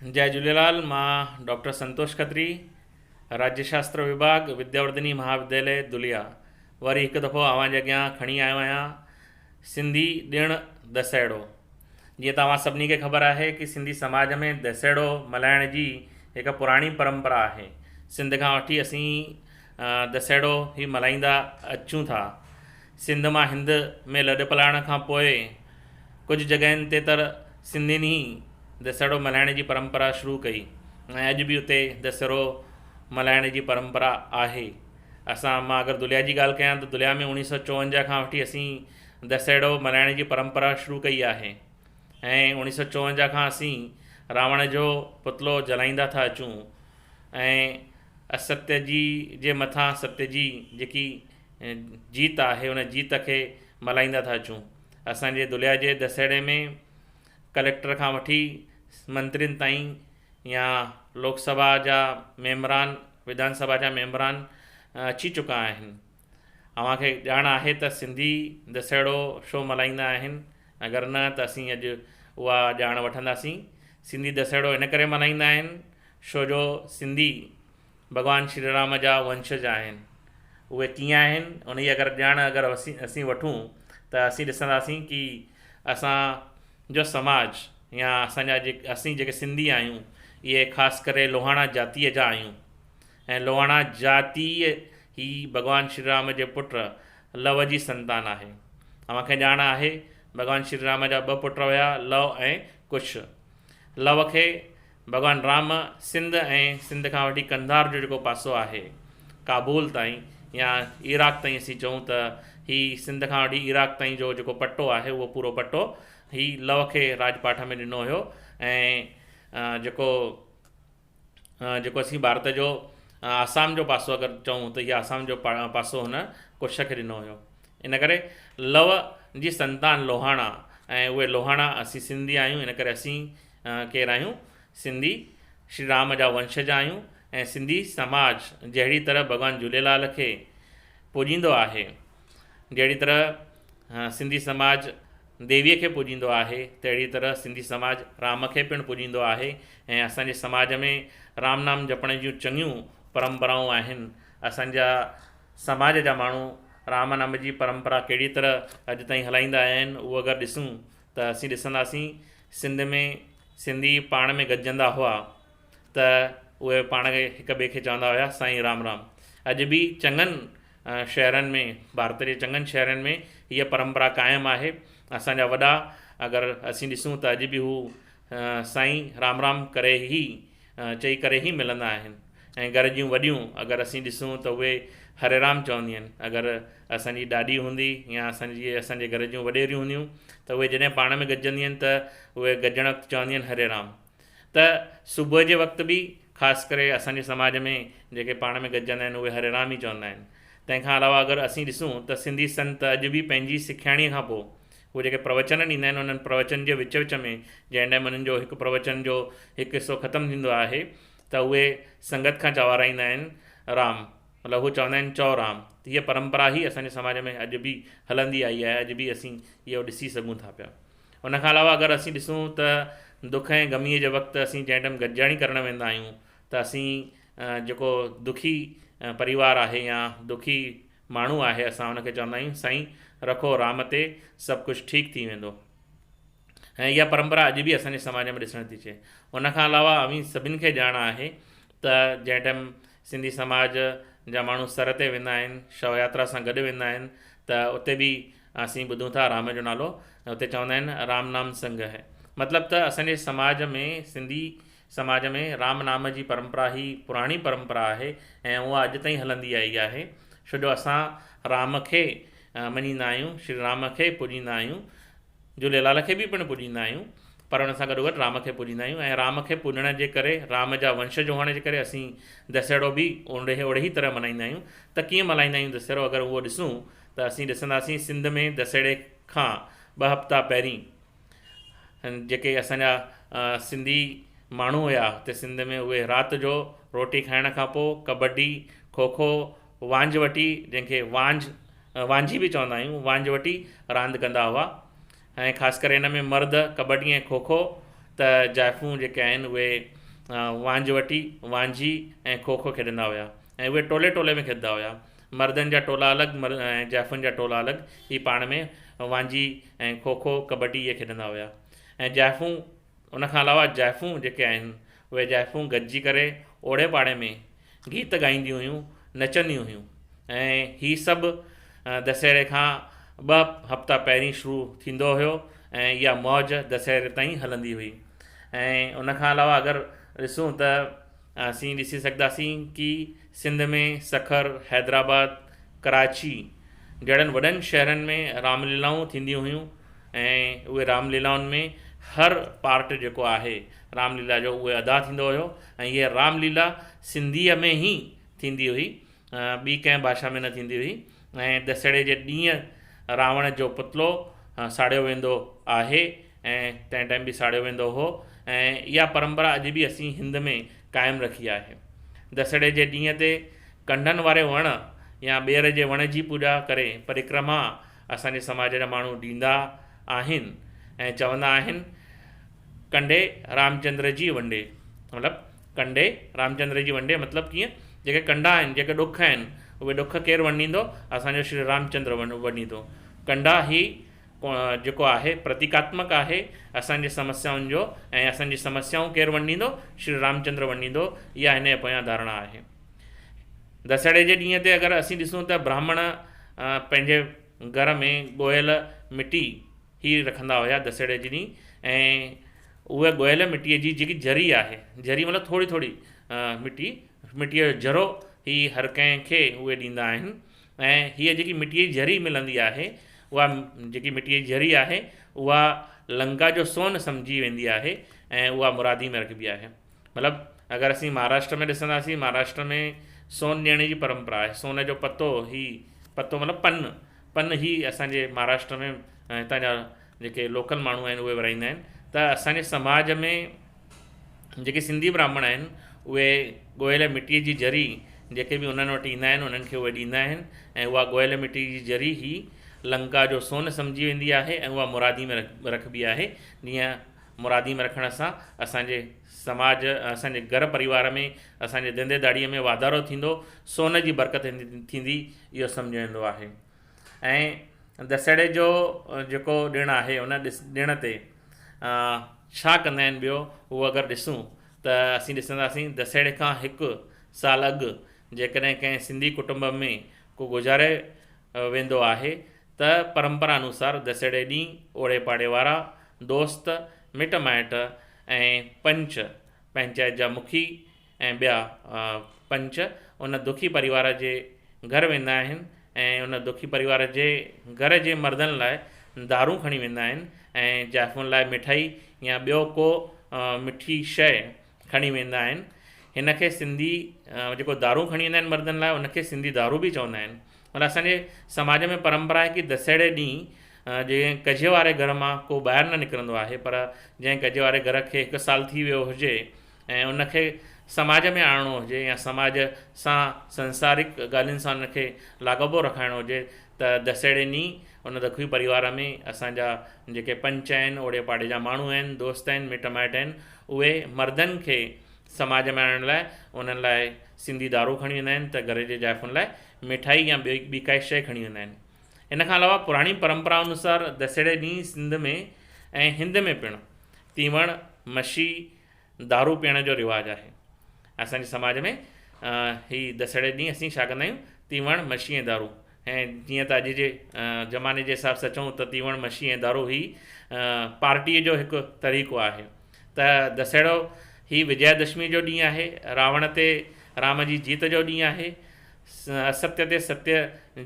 जय झूलेलाल। मां डॉक्टर संतोष खत्री, राज्यशास्त्र विभाग, विद्यावर्धिनी महाविद्यालय दुलिया वरी हिकु दफ़ो अव्हांजे अॻियां खणी आयो आहियां सिंधी ॾिणु दशहरो। जीअं तव्हां सभिनी खे ख़बर आहे कि सिंधी समाज में दशहरो मल्हाइण जी हिकु पुराणी परंपरा आहे। सिंध खां वठी असीं दशहरो ही मल्हाईंदा अचूं था। सिंध मां हिंद में लॾ पलाइण खां पोइ कुझु जॻहियुनि ते त सिंधियुनि ई दशहरो मल्हाइण जी परंपरा शुरू कई ऐं अॼु बि उते दशहरो मल्हाइण जी परंपरा आहे। मां अगरि दुलिया जी ॻाल्हि कयां त दुलिया में 1954 खां वठी असीं दशहरो मल्हाइण जी परंपरा शुरू कई आहे ऐं 1954 खां असीं रावण जो पुतलो जलाईंदा था अचूं ऐं असत्य जे मथां सत्य जी जेकी जीत आहे उन जीत खे मल्हाईंदा था अचूं। असांजे दुलिया जे दशहरे में कलेक्टर खां वठी मंत्रियुनि ताईं या लोकसभा जा मेंबरान, विधानसभा जा मेंबरान अची चुका आहिनि। अव्हांखे ॼाण आहे त सिंधी दशहरो छो मल्हाईंदा आहिनि, अगरि न त असीं अॼु उहा ॼाण वठंदासीं। सिंधी दशहरो इन करे मल्हाईंदा आहिनि छो जो सिंधी भॻवान श्री राम जा वंशज आहिनि। उहे कीअं आहिनि उन जी अगरि ॼाण असीं वठूं त असीं ॾिसंदासीं कि असांजो समाज या असीं जेके सिंधी आहियूं इहे ख़ासि करे लोहाणा जातीअ जा आहियूं ऐं लोहाणा जातीअ ही भॻवान श्री राम जे पुट लव जी संतान आहे। तव्हांखे ॼाण आहे भॻवान श्री राम जा ॿ पुट हुया, लव ऐं कुश। लव खे भॻवान राम सिंध ऐं सिंध खां वठी कंधार जो जेको पासो आहे, काबुल ताईं या इराक ताईं असीं चऊं त ही सिंध खां वठी इराक ताईं जो जेको पट्टो आहे उहो पूरो पट्टो ही लव खे राजपाठ में ॾिनो हुयो ऐं जेको असीं भारत जो आसाम जो पासो अगरि चऊं त इहा आसाम जो पासो हुन कुश खे ॾिनो हुयो। इन करे लव जी संतान लोहाणा ऐं उहे लोहाणा असीं सिंधी आहियूं। इन करे असीं केरु आहियूं, सिंधी श्री राम जा वंशज आहियूं ऐं सिंधी समाज जहिड़ी तरह भॻवान झूलेलाल खे पूॼींदो आहे, जहिड़ी तरह सिंधी समाज देवीअ खे पूॼींदो आहे, तहिड़ी तरह सिंधी समाज राम खे पिणु पूॼींदो आहे ऐं असांजे समाज में राम नाम जपण जूं चङियूं परंपराऊं आहिनि। असांजा समाज जा माण्हू राम नाम जी परंपरा कहिड़ी तरह अॼु ताईं हलाईंदा आहिनि उहो अगरि ॾिसूं त असीं ॾिसंदासीं सिंध में सिंधी पाण में गॾिजंदा हुआ त उहे पाण खे हिक ॿिए खे चवंदा हुआ साईं राम राम। अॼु बि चङनि शहरनि में, भारत जे चङनि शहरनि में हीअ परंपरा क़ाइमु आहे। असांजा वॾा अगरि असीं ॾिसूं त अॼु बि हू साईं राम राम करे ई चई करे ई मिलंदा आहिनि ऐं घर जूं वॾियूं अगरि असीं ॾिसूं त उहे हरे राम चवंदियूं आहिनि। अगरि असांजी ॾाॾी हूंदी या असांजे घर जूं वॾेरियूं हूंदियूं त उहे जॾहिं पाण में गॾिजंदियूं आहिनि त उहे गॾिजण वक़्तु चवंदियूं आहिनि हरे राम। त सुबुह जे वक़्तु बि ख़ासि करे असांजे समाज में जेके पाण में गॾिजंदा आहिनि उहे हरे राम ई चवंदा आहिनि। तंहिंखां अलावा अगरि असीं ॾिसूं त सिंधी संत अॼु बि पंहिंजी सिखियाणीअ खां पोइ उहे जेके प्रवचन ॾींदा आहिनि उन्हनि प्रवचन जे विच विच में जंहिं टाइम उन्हनि जो हिकु प्रवचन जो हिकु हिसो ख़तमु थींदो आहे त उहे संगत खां चवाराईंदा आहिनि राम, मतिलबु हू चवंदा आहिनि चओ राम। त हीअ परंपरा ई असांजे समाज में अॼु बि हलंदी आई आहे, अॼु बि असीं इहो ॾिसी सघूं था पिया। उनखां अलावा अगरि असीं ॾिसूं त दुख ऐं ग़मीअ जे वक़्तु असीं जंहिं टाइम गॾिजाणी करणु वेंदा आहियूं त असीं जेको दुखी परिवार आहे या दुखी माण्हू आहे असां हुनखे चवंदा आहियूं साईं रखो राम ते सभु कुझु ठीकु थी वेंदो। ऐं इहा परंपरा अॼु बि असांजे समाज में ॾिसण थी अचे। उनखां अलावा सभिनि खे ॼाण आहे त जंहिं टाइम सिंधी समाज जा माण्हू सर ते वेंदा आहिनि, शव यात्रा सां गॾु वेंदा आहिनि त उते बि असीं ॿुधूं था राम जो नालो, उते चवंदा आहिनि राम नाम संग है। मतिलबु त असांजे समाज में, सिंधी समाज में राम नाम जी परंपरा ई पुराणी परंपरा आहे ऐं उहा अॼु ताईं हलंदी आई आहे छो जो असां राम खे मञींदा आहियूं, श्री राम खे पूॼींदा आहियूं, झूलेलाल खे बि पिणु पूॼींदा आहियूं, पर हुन सां गॾो गॾु राम खे पूॼींदा आहियूं ऐं राम खे पूॼण जे करे, राम जा वंशज हुअण जे करे असीं दशहरो बि ओड़े ई तरह मल्हाईंदा आहियूं। त कीअं मल्हाईंदा आहियूं दशहरो अगरि उहो ॾिसूं त असीं ॾिसंदासीं सिंध में दशहरे खां 2 हफ़्ता पहिरीं जेके असांजा सिंधी माण्हू हुया हुते सिंध में उहे राति जो रोटी खाइण खां पोइ कबडी, खो खो, वांझ वठी, जंहिंखे वांझी बि चवंदा आहियूं, वांझ वठी रांदि कंदा हुआ ऐं ख़ासि करे हिन में मर्द कबडी ऐं खो खो त जाइफ़ूं जेके आहिनि उहे वांझ वठी वांझी ऐं खो खो खेॾंदा हुआ ऐं उहे टोले टोले में खेॾंदा हुआ। मर्दनि जा टोला अलॻि ऐं जाइफ़ुनि जा टोला अलॻि, ही पाण में वांझी ऐं खो खो कबड्डी इहे खेॾंदा हुआ। ऐं जाइफ़ूं उनखां अलावा जाइफ़ूं जेके आहिनि उहे जाइफ़ूं गॾिजी करे ओड़े पाड़े में गीत ॻाईंदियूं हुयूं, नचंदियूं हुयूं। ऐं ही सभु दशहरे खां 2 हफ़्ता पहिरीं शुरू थींदो हुयो ऐं इहा मौज दशहरे ताईं हलंदी हुई। ऐं उनखां अलावा अगरि ॾिसूं त असीं ॾिसी सघंदासीं कि सिंध में सखर, हैदराबाद, कराची जहिड़नि वॾनि शहरनि में रामलीलाऊं थींदियूं हुयूं ऐं उहे रामलीलाउनि में हर पार्ट जेको आहे रामलीला जो उहे अदा थींदो हुयो। ऐं हीअ रामलीला सिंधीअ में ई थींदी हुई, ॿी कंहिं भाषा में न थींदी हुई। ऐं दशहरे जे ॾींहुं रावण जो पुतलो साड़ियो वेंदो आहे ऐं तंहिं टाइम बि साड़ियो वेंदो हो। ऐं इहा परंपरा अॼु बि असीं हिंद में क़ाइमु रखी आहे। दशहरे जे ॾींहं ते कंडनि वारे वण या ॿेर जे वण जी पूॼा करे परिक्रमा असांजे समाज जा माण्हू ॾींदा आहिनि ऐं चवंदा आहिनि कंडे रामचंद्र जी वंडे, मतिलबु कंडे रामचंद्र जी वंडे मतिलबु कीअं, जेके कंडा आहिनि, जेके ॾुख आहिनि, उहे ॾुख केरु वंडींदो, असांजो श्री रामचंद्र वंडींदो। कंडा ही जेको आहे प्रतीकात्मक आहे असांजे समस्याउनि जो ऐं असांजी समस्याऊं केरु वंडींदो, श्री रामचंद्र वंडींदो। इहा हिन जे पोयां धारणा आहे। दशहरे जे ॾींहं ते अगरि असीं ॾिसूं त ब्राह्मण पंहिंजे घर में ॻोयल मिटी ही रखंदा हुया दशहरे जे ॾींहुं। ऐं उहा ॻोयल मिटीअ जी जेकी जरी आहे, जरी मतिलबु थोरी थोरी मिटीअ जो जरो ही हर कंहिंखे उहे ॾींदा आहिनि। ऐं हीअ जेकी मिटीअ जी जरी मिलंदी आहे, उहा जेकी मिटीअ जी जरी आहे उहा लंका जो सोन सम्झी वेंदी आहे ऐं उहा मुरादी में रखिबी आहे। मतिलबु अगरि असीं महाराष्ट्र में ॾिसंदासीं, महाराष्ट्र में सोन ॾियण जी परंपरा आहे। सोन जो पतो ही, पतो मतिलबु पन ही असांजे महाराष्ट्र में हितां जा जेके लोकल माण्हू आहिनि उहे विराईंदा आहिनि। त असांजे समाज में जेके सिंधी ब्राह्मण आहिनि उहे ॻोयल मिटीअ जी जरी जेके बि उन्हनि वटि ईंदा आहिनि उन्हनि खे उहे ॾींदा आहिनि ऐं उहा ॻोयल मिटी जी जरी ही लंका जो सोन सम्झी वेंदी आहे ऐं उहा मुरादी में रखिबी आहे। जीअं मुरादी में रखण सां असांजे समाज, असांजे घर परिवार में, असांजे धंधे दाड़ीअ में वाधारो थींदो, सोन जी बरकत थींदी, इहो सम्झो वेंदो आहे। ऐं दशहरे जो जेको ॾिणु आहे उन ॾिण ते छा कंदा आहिनि ॿियो, उहो अगरि ॾिसूं त असीं ॾिसंदासीं दशहरे खां 1 साल अॻु जेकॾहिं कंहिं सिंधी कुटुंब में को गुज़ारे वेंदो आहे त परंपरा अनुसार दशहरे ॾींहुं ओड़े पाड़े वारा दोस्त, मिट माइट ऐं पंच, पंचायत जा मुखी ऐं ॿिया पंच उन दुखी परिवार जे घर वेंदा आहिनि ऐं उन दुखी परिवार जे घर जे मर्दनि लाइ दारू खणी वेंदा आहिनि ऐं जाइफ़ुनि लाइ मिठाई या ॿियो को मिठी शइ खणी वेंदा आहिनि। हिन खे सिंधी जेको दारू खणी वेंदा आहिनि मर्दनि लाइ, उनखे सिंधी दारू बि चवंदा आहिनि। मतिलबु असांजे समाज में परंपरा आहे कि दशहरे ॾींहुं जीअं कजे वारे घर मां को ॿाहिरि न निकिरंदो आहे, पर जंहिं कजे वारे घर खे 1 साल थी वियो हुजे ऐं उनखे समाज में आणणो हुजे या समाज सां संसारिक ॻाल्हियुनि सां उनखे लाॻापो रखाइणो हुजे त दशहरे ॾींहुं उन दुखी परिवार में असांजा जेके पंच आहिनि, ओड़े पाड़े जा माण्हू आहिनि, दोस्त आहिनि, मिट माइट आहिनि, उहे मर्दनि खे समाज में आणण लाइ उन्हनि लाइ सिंधी दारू खणी वेंदा आहिनि त घर जे जाइफ़ुनि लाइ मिठाई या ॿी काई शइ खणी वेंदा आहिनि। इन खां अलावा पुराणी परंपरा अनुसार दशहरे ॾींहुं सिंध में ऐं हिंद में पिणु तीवण, मच्छी, दारू पीअण जो रिवाजु आहे। असांजे समाज में ही दशहरे ॾींहुं असीं छा कंदा आहियूं, तीवण, मच्छी ऐं दारू। ऐं जीअं त अॼु जे ज़माने जे हिसाब सां चऊं त तीवण, मच्छी ऐं दारू ही पार्टीअ जो हिकु तरीक़ो आहे। त दशहरो ही विजयादशमी जो ॾींहुं आहे, रावण ते राम जी जीत जो ॾींहुं आहे, असत्य ते सत्य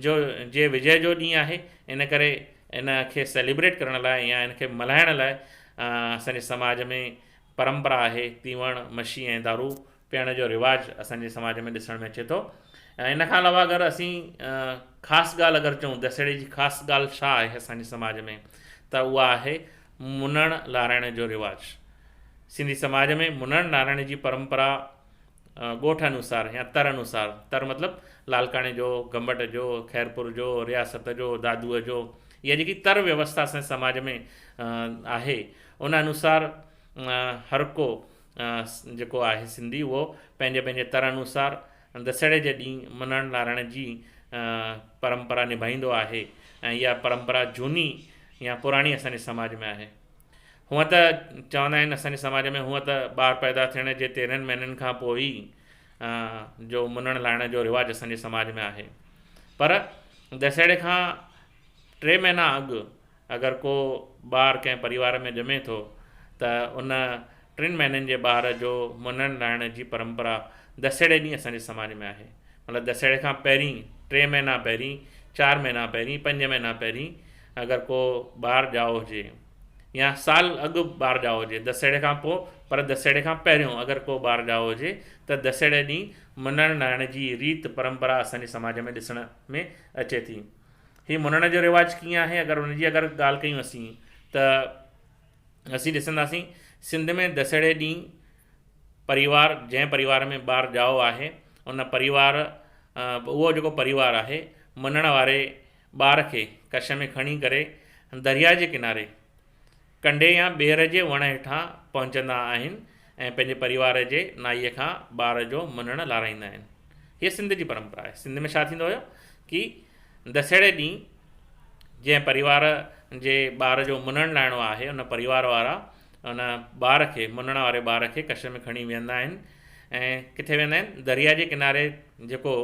जे विजय जो ॾींहुं आहे। इन करे इन खे सेलिब्रेट करण लाइ या इन खे मल्हाइण लाइ असांजे समाज में परंपरा आहे तीवण, मच्छी ऐं दारू पीअण जो रिवाजु असांजे समाज में ॾिसण में अचे थो। इन खां अलावा अगरि असीं ख़ासि ॻाल्हि अगरि चऊं दशहरे जी ख़ासि ॻाल्हि छा आहे असांजे समाज में, त उहा आहे मुनण लाराइण जो रिवाजु। सिंधी समाज में मुनण लाराइण जी परंपरा ॻोठ अनुसार या तर अनुसार, तर मतिलबु लालकाणे जो, गंबट जो, खैरपुर जो, रियासत जो, दादूअ जो, इहा जेकी तर व्यवस्था असांजे समाज में आहे उन अनुसार हर को जेको आहे सिंधी उहो पंहिंजे पंहिंजे तरह अनुसार दशहरे जे ॾींहुं मञण लाराइण जी परंपरा निभाईंदो आहे। ऐं इहा परंपरा झूनी या पुराणी असांजे समाज में आहे। हूअं त चवंदा आहिनि असांजे समाज में, हूअं त ॿार पैदा थियण जे 13 महीननि खां पोइ ई जो मुनण लाहिण जो रिवाजु असांजे समाज में आहे। पर दशहरे खां 3 महीना अॻु अगरि को ॿार कंहिं परिवार में ॼमे थो त उन 3 महीननि जे ॿार जो मुनण लाहिण जी परंपरा दशहरे ॾींहुं असांजे समाज में आहे। मतिलबु दशहरे खां पहिरीं 3 महीना पहिरीं, 4 महीना पहिरीं, 5 महीना पहिरीं अगरि को ॿार ॼाओ हुजे या साल अॻु ॿार ॼाओ हुजे, दशहरे खां पोइ पर दशहरे खां पहिरियों अगरि को ॿार ॼाओ हुजे त दशहरे ॾींहुं मुनण लाहिण जी रीत परंपरा असांजे समाज में ॾिसण में अचे थी। हीअ मुनण जो रिवाजु कीअं आहे, अगरि हुनजी अगरि ॻाल्हि कयूं असीं त असीं ॾिसंदासीं सिंध में दशहरे ॾींहुं परिवार, जंहिं परिवार में ॿार ॼाओ आहे उन परिवार उहो जेको परिवार आहे मुनण वारे ॿार खे कछ में खणी करे दरिया जे किनारे कंडे या ॿेर जे वण हेठां पहुचंदा आहिनि ऐं पंहिंजे परिवार जे नाईअ खां ॿार जो मुनण लाराईंदा आहिनि। हीअ सिंध जी परंपरा आहे। सिंध में छा थींदो हुयो कि दशहरे ॾींहुं जंहिं परिवार जे ॿार जो मुनण लाहिणो आहे उन परिवार वारा उन ॿार खे, मुनण वारे ॿार खे कछ में खणी वेंदा आहिनि ऐं किथे वेंदा आहिनि, दरिया जे किनारे जेको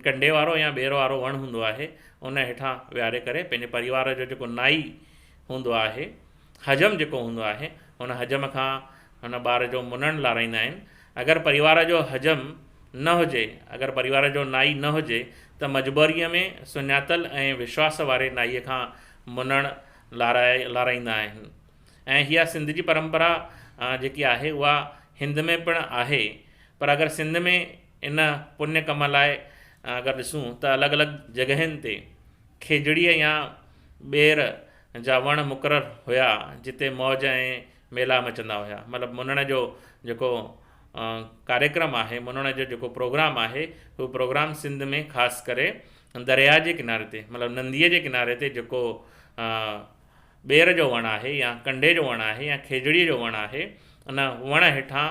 कंडे वारो या ॿेर वारो वणु हूंदो आहे उन हेठां विहारे करे पंहिंजे परिवार जो जेको नाई हूंदो आहे, हजम जेको हूंदो आहे, हुन हजम खां हुन ॿार जो मुनण लाराईंदा आहिनि। अगरि परिवार जो हजम न हुजे, अगरि परिवार जो नाई न हुजे त मजबूरीअ में सुञातल ऐं विश्वास वारे नाईअ खां मुनण लाराईंदा आहिनि। ऐं हीअ सिंध जी परंपरा जेकी आहे उहा हिंद में पिणु आहे। पर अगरि सिंध में इन पुण्य कम लाइ अगरि ॾिसूं त अलॻि अलॻि जॻहियुनि ते खेजड़ीअ या ॿेर जा वण मुक़ररु हुया जिते मौज ऐं मेला मचंदा हुया। मतिलबु मुनण जो जेको कार्यक्रम आहे, मुनण जो जेको प्रोग्राम आहे, उहो प्रोग्राम सिंध में ख़ासि करे दरिया जे किनारे ते, मतिलबु नंदीअ जे किनारे ते जेको ॿेर जो वणु आहे या कंडे जो वणु आहे या खेजड़ीअ जो वणु आहे, उन वण हेठां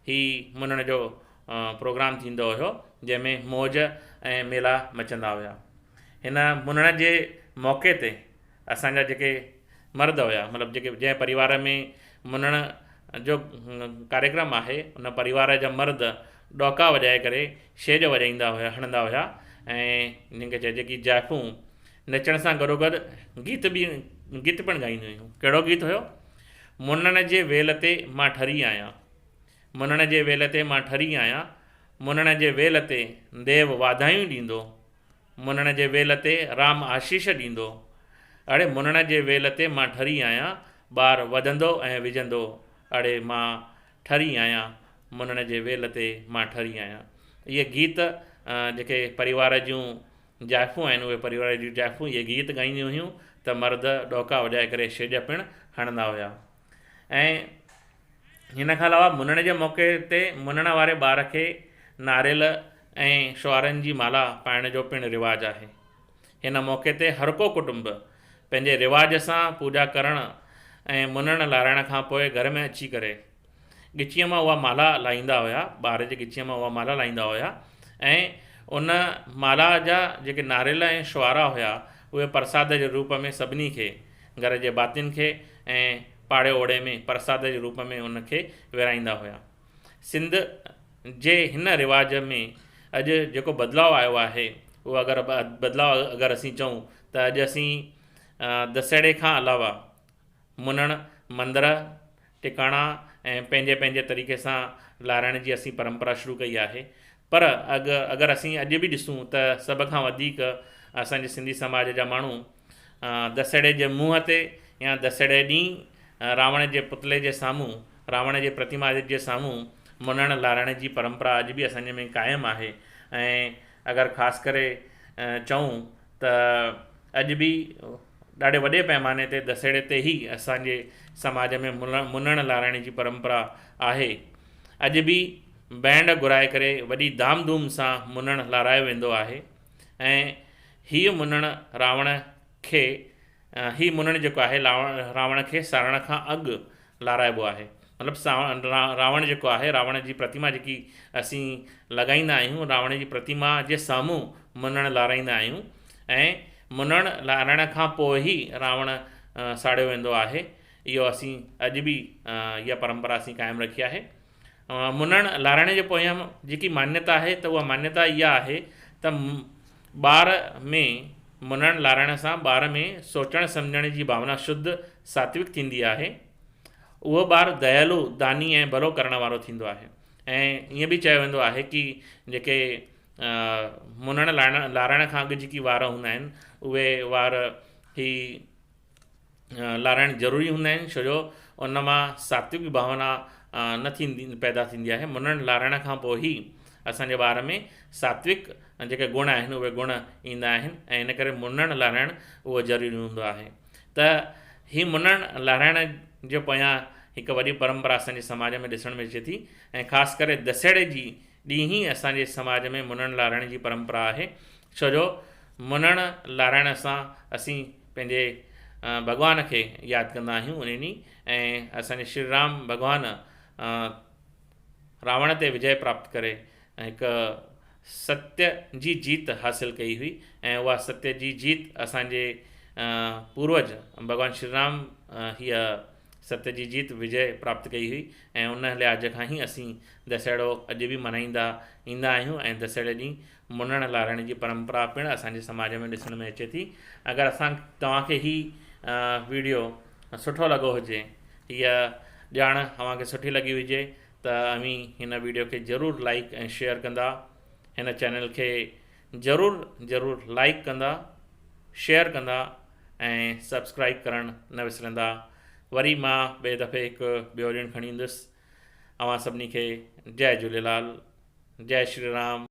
ही मुनण जो प्रोग्राम थींदो हुयो जंहिंमें मौज ऐं मेला मचंदा हुया। हिन मुनण जे मौक़े ते असांजा जेके मर्द हुया, मतिलबु जेके जंहिं परिवार में मुनण जो कार्यक्रम आहे उन परिवार जा मर्द ॾौका वॼाए करे छेॼ वॼाईंदा हुया, हणंदा हुया। ऐं हिनखे चइजे कि जाइफ़ूं नचण सां गॾोगॾु गीत पिणु ॻाईंदियूं हुयूं। कहिड़ो गीत हुयो? मुनण जे वेल ते मां ठरी आहियां, मुनण जे वेल ते मां ठरी आहियां, मुनण जे वेल ते देव वाधायूं ॾींदो, मुनण जे वेल ते राम आशीष ॾींदो, अड़े मुनण जे वेल ते मां ठरी आहियां, ॿार वधंदो ऐं विझंदो, अड़े मां ठरी आहियां, मुनण जे वेल ते मां ठरी आहियां। इहे गीत जेके परिवार जूं जाइफ़ूं आहिनि, उहे परिवार जूं जाइफ़ूं इहे गीत ॻाईंदियूं हुयूं त मर्द ॾौका वॼाए करे छेॼ पिणु हणंदा हुया। ऐं हिन खां अलावा मुनण जे मौक़े ते मुनण वारे ॿार खे नारेल ऐं छुहारनि जी माला पाइण जो पिणु रिवाजु आहे। हिन मौक़े ते हर को कुटुंब पंहिंजे रिवाज सां पूॼा करणु ऐं मुनण लाराइण खां पोइ घर में अची करे ॻिचीअ मां उहा माला लाहींदा हुया, ॿार जे ॻिचीअ मां उहा माला लाहींदा हुया ऐं उन माला जा जेके नारेल ऐं छुहारा हुया उहे प्रसाद जे रूप में सभिनी खे, घर जे भातियुनि खे ऐं पाड़े ओड़े में प्रसाद जे रूप में उनखे विराईंदा हुया। सिंध जे हिन रिवाज में अॼु जेको बदिलाउ आयो आहे उहो अगरि बदिलाउ अगरि असीं चऊं त अॼु असीं दशहरे खां अलावा मुनण, मंदर, टिकाणा ऐं पंहिंजे पंहिंजे तरीक़े सां लाराइण जी असीं परंपरा शुरू कई आहे। पर अगरि असीं अॼु बि ॾिसूं त सभ खां वधीक असांजे सिंधी समाज जा माण्हू दशहरे जे मुंहं ते या दशहरे ॾींहुं रावण जे पुतले जे साम्हूं, रावण जे प्रतिमा जे साम्हूं मुनण लाराइण जी परंपरा अॼु बि असांजे में क़ाइमु आहे। ऐं अगरि ख़ासि करे चऊं त अॼु बि ॾाढे वॾे पैमाने ते दशहरे ते ई असांजे समाज में मुनण लाराइण जी परंपरा आहे। अॼु बि बैंड घुराए करे वॾी धाम धूम सां मुनण लारायो वेंदो आहे। ऐं हीअ मुनण रावण खे, हीअ मुनण जेको आहे रावण खे सारण खां अॻु लाराइबो आहे। मतिलबु रावण जेको आहे, रावण जी प्रतिमा जेकी असीं लॻाईंदा आहियूं, रावण जी प्रतिमा जे साम्हूं मुनणु लाराईंदा आहियूं ऐं मुनणु लारण खां पोइ ई रावण साड़ियो वेंदो आहे। इहो असीं अॼु बि इहा परंपरा असीं क़ाइमु रखी आहे। मुनणु लारण जे पोयां जेकी मान्यता आहे त उहा मान्यता इहा आहे त ॿार में मुनणु लारण सां ॿार में सोचणु सम्झण जी भावना शुद्ध सात्विक थींदी आहे। उहो ॿारु दयालु, दानी ऐं भलो करण वारो थींदो आहे। ऐं ईअं बि चयो वेंदो आहे कि जेके मुनणु लारण खां अॻु जेकी वार हूंदा आहिनि, उहे वार ही लाराइण ज़रूरी हूंदा आहिनि, छो जो उन मां सात्विक भावना न थींदी पैदा थींदी आहे। मुनणु लारण खां पोइ ई असांजे ॿार में सात्विक जेके गुण आहिनि उहे गुण ईंदा आहिनि ऐं इन करे मुनणु लाराइणु उहो ज़रूरी हूंदो आहे। त ही मुनणु लाराइण जे पोयां हिकु वॾी परंपरा असांजे समाज में ॾिसण में अचे थी ऐं ख़ासि करे दशहरे जी ॾींहुं ई असांजे समाज में मुनणु लाराइण जी परंपरा आहे। छो जो मुनणु लाराइण सां असीं पंहिंजे भॻवान खे यादि कंदा आहियूं उन ॾींहुं। ऐं असांजे श्री राम भॻवानु रावण ते विजय प्राप्त करे हिकु सत्य जी जीत हासिलु कई हुई ऐं उहा सत्य जी जीत असांजे पूर्वज भॻवानु श्री राम हीअ सत्य जी जीत विजय प्राप्त कई हुई ऐं उन लिहाज़ खां ई असीं दशहरो अॼु बि मल्हाईंदा ईंदा आहियूं। ऐं दशहरे ॾींहुं मुनणु लाराइण जी परंपरा पिणु असांजे समाज में ॾिसण में अचे थी। अगरि तव्हांखे ही वीडियो सुठो लॻो हुजे, हीअ ॼाण तव्हांखे सुठी लॻी हुजे त अमी हिन वीडियो खे ज़रूरु लाइक ऐं शेयर कंदा, हिन चैनल खे ज़रूरु लाइक कंदा, शेयर कंदा ऐं सब्सक्राइब करणु न विसरंदा। वरी मां ॿिए दफ़े हिकु ॿियो ॾींहुं खणी ईंदुसि। अव्हां सभिनी खे जय झूलेलाल, जय श्री राम।